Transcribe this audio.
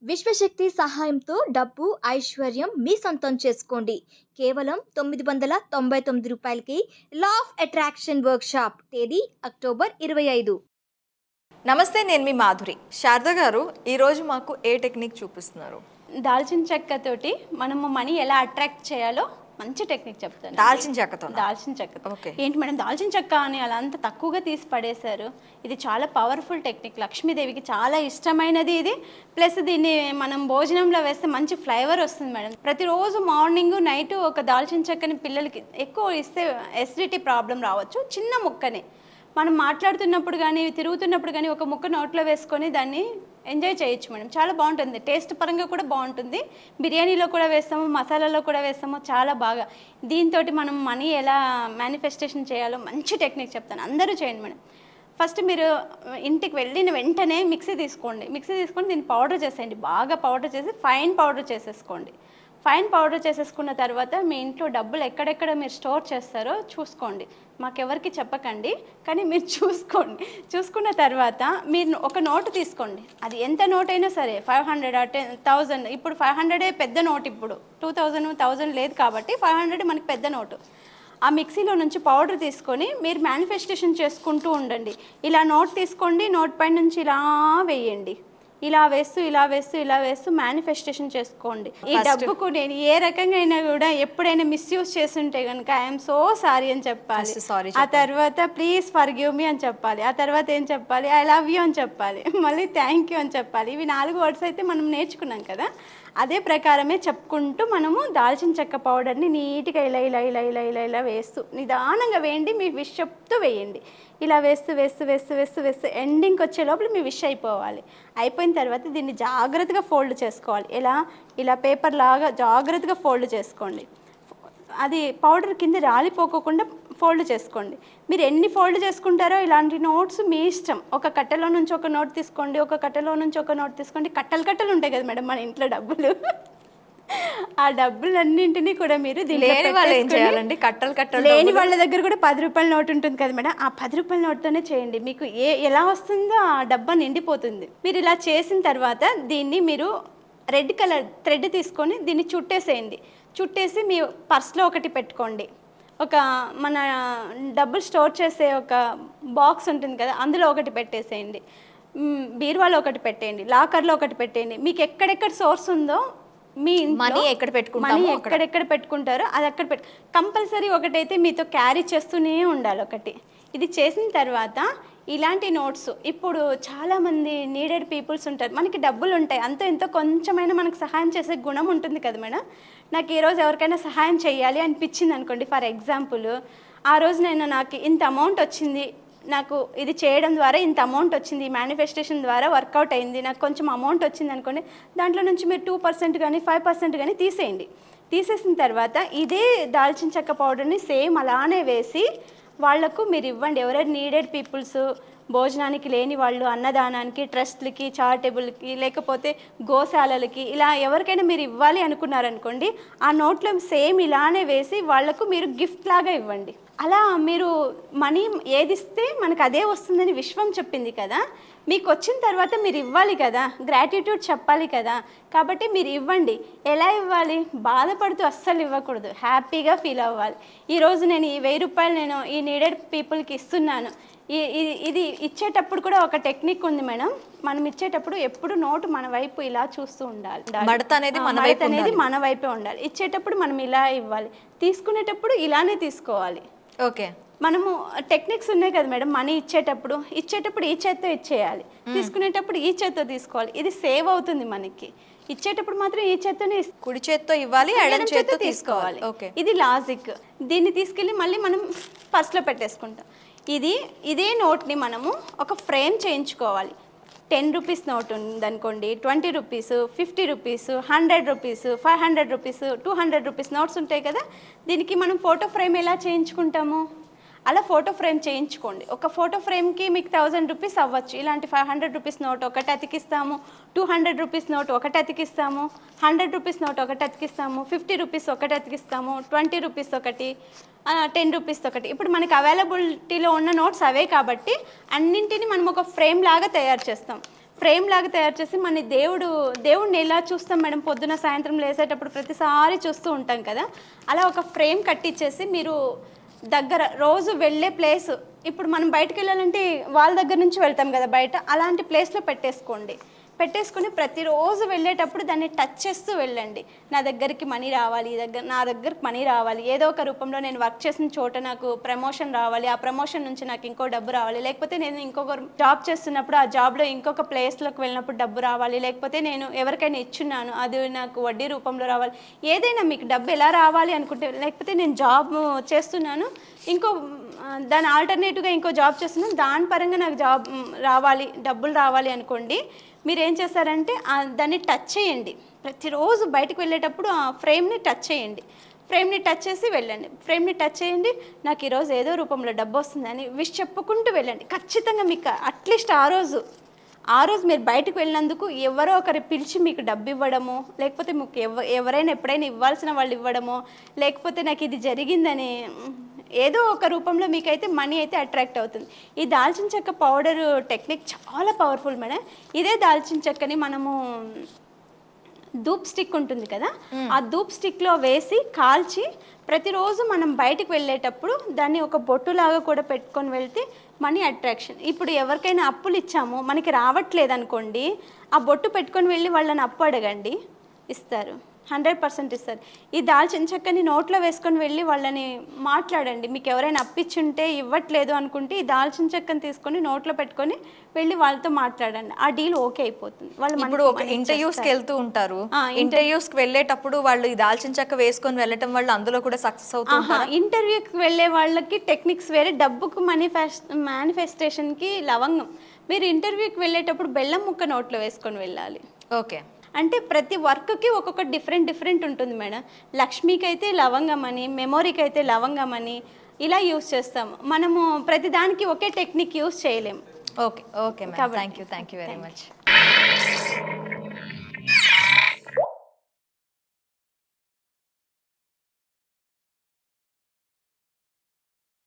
విశ్వశక్తి సహాయంతో డబ్బు, ఐశ్వర్యం మీ సొంతం చేసుకోండి. కేవలం రూ. 999కి లా ఆఫ్ అట్రాక్షన్ వర్క్షాప్. తేదీ అక్టోబర్ 25. నమస్తే, నేను మీ మాధురి. శారద గారు ఈరోజు మాకు ఏ టెక్నిక్ చూపిస్తున్నారు? దాల్చిన చెక్కతోటి మనము మనీ ఎలా అట్రాక్ట్ చేయాలో మంచి టెక్నిక్ చెప్తాను. దాల్చిన చెక్కతో? దాల్చిన చెక్క. ఓకే. ఏంటి మేడం దాల్చిన చెక్క అని అలా అంత తక్కువగా తీసి పడేశారు? ఇది చాలా పవర్ఫుల్ టెక్నిక్. లక్ష్మీదేవికి చాలా ఇష్టమైనది ఇది. ప్లస్ దీన్ని మనం భోజనంలో వేస్తే మంచి ఫ్లేవర్ వస్తుంది మేడం. ప్రతిరోజు మార్నింగ్ నైట్ ఒక దాల్చిన చెక్కని పిల్లలకి ఎక్కువ ఇస్తే ఎసిడిటీ ప్రాబ్లం రావచ్చు. చిన్న ముక్కని మనం మాట్లాడుతున్నప్పుడు కానీ తిరుగుతున్నప్పుడు కానీ ఒక ముక్క నోట్లో వేసుకొని దాన్ని ఎంజాయ్ చేయొచ్చు మేడం. చాలా బాగుంటుంది. టేస్ట్ పరంగా కూడా బాగుంటుంది. బిర్యానీలో కూడా వేస్తాము, మసాలాలో కూడా వేస్తాము. చాలా బాగా దీంతో మనం మనీ ఎలా మేనిఫెస్టేషన్ చేయాలో మంచి టెక్నిక్ చెప్తాను. అందరూ చేయండి మేడం. ఫస్ట్ మీరు ఇంటికి వెళ్ళిన వెంటనే మిక్సీ తీసుకొని దీన్ని పౌడర్ చేసేయండి. బాగా పౌడర్ చేసి ఫైన్ పౌడర్ చేసేసుకోండి. ఫైన్ పౌడర్ చేసేసుకున్న తర్వాత మీ ఇంట్లో డబ్బులు ఎక్కడెక్కడ మీరు స్టోర్ చేస్తారో చూసుకోండి. మాకెవరికి చెప్పకండి, కానీ మీరు చూసుకున్న తర్వాత మీరు ఒక నోటు తీసుకోండి. అది ఎంత నోట్ అయినా సరే, 500 1000. ఇప్పుడు 500 పెద్ద నోట్. ఇప్పుడు 2000 లేదు కాబట్టి 500 మనకి పెద్ద నోటు. ఆ మిక్సీలో నుంచి పౌడర్ తీసుకొని మీరు మేనిఫెస్టేషన్ చేసుకుంటూ ఉండండి. ఇలా నోట్ తీసుకోండి, నోట్ పై నుంచి ఇలా వేయండి. ఇలా వేస్తూ మేనిఫెస్టేషన్ చేసుకోండి. ఈ డబ్బుకు నేను ఏ రకంగా అయినా కూడా ఎప్పుడైనా మిస్యూజ్ చేస్తుంటే కనుక ఐఎమ్ సో సారీ అని చెప్పాలి. ఆ తర్వాత ప్లీజ్ ఫర్గివ్ మీ అని చెప్పాలి. ఆ తర్వాత ఏం చెప్పాలి? ఐ లవ్ యూ అని చెప్పాలి. మళ్ళీ థ్యాంక్ యూ అని చెప్పాలి. ఇవి 4 వర్డ్స్ అయితే మనం నేర్చుకున్నాం కదా. అదే ప్రకారమే చెప్పుకుంటూ మనము దాల్చిన చెక్క పౌడర్ని నీట్గా ఇలా వేస్తూ నిదానంగా వేయండి. మీ విష్ చెప్తూ వేయండి. ఇలా వేస్తూ ఎండింగ్కి వచ్చే లోపల మీ విష్ అయిపోవాలి. అయిపోయిన తర్వాత దీన్ని జాగ్రత్తగా ఫోల్డ్ చేసుకోవాలి. ఇలా పేపర్ లాగా జాగ్రత్తగా ఫోల్డ్ చేసుకోండి. అది పౌడర్ కింద రాలిపోకుండా ఫోల్డ్ చేసుకోండి. మీరు ఎన్ని ఫోల్డ్ చేసుకుంటారో ఇలాంటి నోట్స్ మీ ఇష్టం. ఒక కట్టెలో నుంచి ఒక నోట్ తీసుకోండి, ఒక కట్టెలో నుంచి ఒక నోట్ తీసుకోండి. కట్టలు ఉంటాయి కదా మేడం మన ఇంట్లో డబ్బులు. ఆ డబ్బులన్నింటినీ కూడా మీరు లేని వాళ్ళు ఏం చేయాలండి? కట్టలు లేని వాళ్ళ దగ్గర కూడా 10 రూపాయల నోట్ ఉంటుంది కదా మేడం. ఆ 10 రూపాయల నోట్తోనే చేయండి. మీకు ఎలా వస్తుందో ఆ డబ్బా నిండిపోతుంది. మీరు ఇలా చేసిన తర్వాత దీన్ని మీరు రెడ్ కలర్ థ్రెడ్ తీసుకొని దీన్ని చుట్టేసి మీ పర్స్లో ఒకటి పెట్టుకోండి. ఒక మన డబ్బులు స్టోర్ చేసే ఒక బాక్స్ ఉంటుంది కదా, అందులో ఒకటి పెట్టేసేయండి. బీరువాలో ఒకటి పెట్టేయండి, లాకర్లో ఒకటి పెట్టేయండి. మీకు ఎక్కడెక్కడ సోర్స్ ఉందో మీ మనీ ఎక్కడెక్కడ పెట్టుకుంటారో అది అక్కడ కంపల్సరీ ఒకటైతే మీతో క్యారీ చేస్తూనే ఉండాలి ఒకటి. ఇది చేసిన తర్వాత ఇలాంటి నోట్స్ ఇప్పుడు చాలామంది నీడెడ్ పీపుల్స్ ఉంటారు. మనకి డబ్బులు ఉంటాయి, అంతో ఎంతో కొంచెమైనా మనకు సహాయం చేసే గుణం ఉంటుంది కదా మేడం. నాకు ఈరోజు ఎవరికైనా సహాయం చేయాలి అనిపించింది అనుకోండి. ఫర్ ఎగ్జాంపుల్, ఆ రోజు నాకు ఇంత అమౌంట్ వచ్చింది, నాకు ఇది చేయడం ద్వారా ఇంత అమౌంట్ వచ్చింది, మేనిఫెస్టేషన్ ద్వారా వర్కౌట్ అయింది, నాకు కొంచెం అమౌంట్ వచ్చింది అనుకోండి. దాంట్లో నుంచి మీరు 2% కానీ 5% కానీ తీసేయండి. తీసేసిన తర్వాత ఇదే దాల్చిన చెక్క పౌడర్ని సేమ్ అలానే వేసి వాళ్లకు మీరు ఇవ్వండి. ఎవరైనా నీడెడ్ పీపుల్స్, భోజనానికి లేని వాళ్ళు, అన్నదానానికి, ట్రస్ట్లకి, చారిటబుల్కి, లేకపోతే గోశాలలకి, ఇలా ఎవరికైనా మీరు ఇవ్వాలి అనుకున్నారనుకోండి, ఆ నోట్లో సేమ్ ఇలానే వేసి వాళ్లకు మీరు గిఫ్ట్ లాగా ఇవ్వండి. అలా మీరు మనీ ఏదిస్తే మనకు అదే వస్తుందని విశ్వం చెప్పింది కదా. మీకు వచ్చిన తర్వాత మీరు ఇవ్వాలి కదా, గ్రాటిట్యూడ్ చెప్పాలి కదా. కాబట్టి మీరు ఇవ్వండి. ఎలా ఇవ్వాలి? బాధపడుతూ అస్సలు ఇవ్వకూడదు, హ్యాపీగా ఫీల్ అవ్వాలి. ఈరోజు నేను ఈ 1000 రూపాయలు నేను ఈ నీడెడ్ పీపుల్కి ఇస్తున్నాను. ఇది ఇచ్చేటప్పుడు కూడా ఒక టెక్నిక్ ఉంది మేడం. మనం ఇచ్చేటప్పుడు ఎప్పుడు నోటు మన వైపు ఇలా చూస్తూ ఉండాలి. మడత అనేది మన వైపే ఉండాలి. ఇచ్చేటప్పుడు మనం ఇలా ఇవ్వాలి, తీసుకునేటప్పుడు ఇలానే తీసుకోవాలి. ఓకే. మనము టెక్నిక్స్ ఉన్నాయి కదా మేడం. మనీ ఇచ్చేటప్పుడు ఈ చేత్తో ఇచ్చేయాలి, తీసుకునేటప్పుడు ఈ చేత్తో తీసుకోవాలి. ఇది సేవ్ అవుతుంది మనకి. ఇచ్చేటప్పుడు మాత్రం ఈ చేత్తోనే, కుడి చేత్తో ఇవ్వాలి, ఎడమ చేత్తో తీసుకోవాలి. ఇది లాజిక్. దీన్ని తీసుకెళ్ళి మళ్ళీ మనం పర్స్లో పెట్టేసుకుంటాం. ఇదే నోట్ని మనము ఒక ఫ్రేమ్ చేయించుకోవాలి. 10 రూపీస్ నోట్ ఉందనుకోండి, 20 rupees, 50 rupees, 100 rupees, 500 rupees, 200 rupees notes ఉంటాయి కదా. దీనికి మనం ఫోటో ఫ్రేమ్ ఎలా చేయించుకుంటాము? అలా ఫోటో ఫ్రేమ్ చేయించుకోండి. ఒక ఫోటో ఫ్రేమ్కి మీకు 1000 రూపీస్ అవ్వచ్చు. ఇలాంటి 500 రూపీస్ నోట్ ఒకటి అతికిస్తాము, 200 రూపీస్ నోట్ ఒకటి అతికిస్తాము, 100 రూపీస్ నోట్ ఒకటి అతికిస్తాము, 50 రూపీస్ ఒకటి అతికిస్తాము, 20 రూపీస్ ఒకటి, 10 రూపీస్ ఒకటి. ఇప్పుడు మనకి అవైలబిలిటీలో ఉన్న నోట్స్ అవే కాబట్టి అన్నింటినీ మనం ఒక ఫ్రేమ్ లాగా తయారు చేస్తాం. ఫ్రేమ్ లాగా తయారు చేసి మన దేవుడిని ఎలా చూస్తాం మేడం, పొద్దున సాయంత్రం లేసేటప్పుడు ప్రతిసారి చూస్తూ ఉంటాం కదా, అలా ఒక ఫ్రేమ్ కట్టించేసి మీరు దగ్గర రోజు వెళ్ళే ప్లేస్, ఇప్పుడు మనం బయటకు వెళ్ళాలంటే వాళ్ళ దగ్గర నుంచి వెళ్తాం కదా బయట, అలాంటి ప్లేస్లో పెట్టేసుకుని ప్రతిరోజు వెళ్ళేటప్పుడు దాన్ని టచ్ చేస్తూ వెళ్ళండి. నా దగ్గరికి మనీ రావాలి, నా దగ్గరికి మనీ రావాలి, ఏదో ఒక రూపంలో నేను వర్క్ చేసిన చోట నాకు ప్రమోషన్ రావాలి, ఆ ప్రమోషన్ నుంచి నాకు ఇంకో డబ్బు రావాలి, లేకపోతే నేను ఇంకొక జాబ్ చేస్తున్నప్పుడు ఆ జాబ్లో ఇంకొక ప్లేస్లోకి వెళ్ళినప్పుడు డబ్బు రావాలి, లేకపోతే నేను ఎవరికైనా ఇచ్చున్నాను అది నాకు వడ్డీ రూపంలో రావాలి, ఏదైనా మీకు డబ్బు ఎలా రావాలి అనుకుంటే, లేకపోతే నేను జాబ్ చేస్తున్నాను ఇంకో దాని ఆల్టర్నేటివ్గా ఇంకో జాబ్ చేస్తున్నాను, దాని పరంగా నాకు జాబ్ రావాలి, డబ్బులు రావాలి అనుకోండి, మీరు ఏం చేస్తారంటే దాన్ని టచ్ చేయండి. ప్రతిరోజు బయటకు వెళ్ళేటప్పుడు ఆ ఫ్రేమ్ని టచ్ చేయండి, ఫ్రేమ్ని టచ్ చేసి వెళ్ళండి, ఫ్రేమ్ని టచ్ చేయండి, నాకు ఈరోజు ఏదో రూపంలో డబ్బు వస్తుందని విష్ చెప్పుకుంటూ వెళ్ళండి. ఖచ్చితంగా మీకు అట్లీస్ట్ ఆ రోజు మీరు బయటకు వెళ్ళినందుకు ఎవరో ఒకరు పిలిచి మీకు డబ్బు ఇవ్వడమో, లేకపోతే మీకు ఎవరైనా ఎప్పుడైనా ఇవ్వాల్సిన వాళ్ళు ఇవ్వడమో, లేకపోతే నాకు ఇది జరిగిందని ఏదో ఒక రూపంలో మీకైతే మనీ అయితే అట్రాక్ట్ అవుతుంది. ఈ దాల్చిన చెక్క పౌడర్ టెక్నిక్ చాలా పవర్ఫుల్ మేడం. ఇదే దాల్చిన చెక్కని మనము ధూప్ స్టిక్ ఉంటుంది కదా, ఆ ధూప్ స్టిక్లో వేసి కాల్చి ప్రతిరోజు మనం బయటకు వెళ్ళేటప్పుడు దాన్ని ఒక బొట్టులాగా కూడా పెట్టుకొని వెళ్తే మనీ అట్రాక్షన్. ఇప్పుడు ఎవరికైనా అప్పులు ఇచ్చాము, మనకి రావట్లేదు అనుకోండి, ఆ బొట్టు పెట్టుకొని వెళ్ళి వాళ్ళని అప్పు అడగండి, ఇస్తారు, 100% ఇస్తారు. ఈ దాల్చిన చెక్కని నోట్లో వేసుకొని వెళ్ళి వాళ్ళని మాట్లాడండి, మీకు ఎవరైనా అప్పిచ్చుంటే ఇవ్వట్లేదు అనుకుంటే ఈ దాల్చిన చెక్కని తీసుకొని నోట్లో పెట్టుకొని వెళ్ళి వాళ్ళతో మాట్లాడండి, ఆ డీల్ ఓకే అయిపోతుంది. వాళ్ళు ఇప్పుడు ఒక ఇంటర్వ్యూస్కి వెళ్తూ ఉంటారు, ఇంటర్వ్యూస్కి వెళ్ళేటప్పుడు వాళ్ళు ఈ దాల్చిన చెక్క వేసుకొని వెళ్ళటం వల్ల అందులో కూడా సక్సెస్ అవుతూ ఉంటారు. ఇంటర్వ్యూకి వెళ్ళే వాళ్ళకి టెక్నిక్స్ వేరే, డబ్బుకు మేనిఫెస్టేషన్కి లవంగం. మీరు ఇంటర్వ్యూకి వెళ్ళేటప్పుడు బెల్లం ముక్క నోట్లో వేసుకొని వెళ్ళాలి. ఓకే, అంటే ప్రతి వర్క్కి ఒక్కొక్క డిఫరెంట్ ఉంటుంది మేడం. లక్ష్మికి అయితే లవంగం అని, మెమొరీకి అయితే లవంగం అని ఇలా యూస్ చేస్తాము. మనము ప్రతిదానికి ఒకే టెక్నిక్ యూస్ చేయలేము. Okay madam, thank you very much.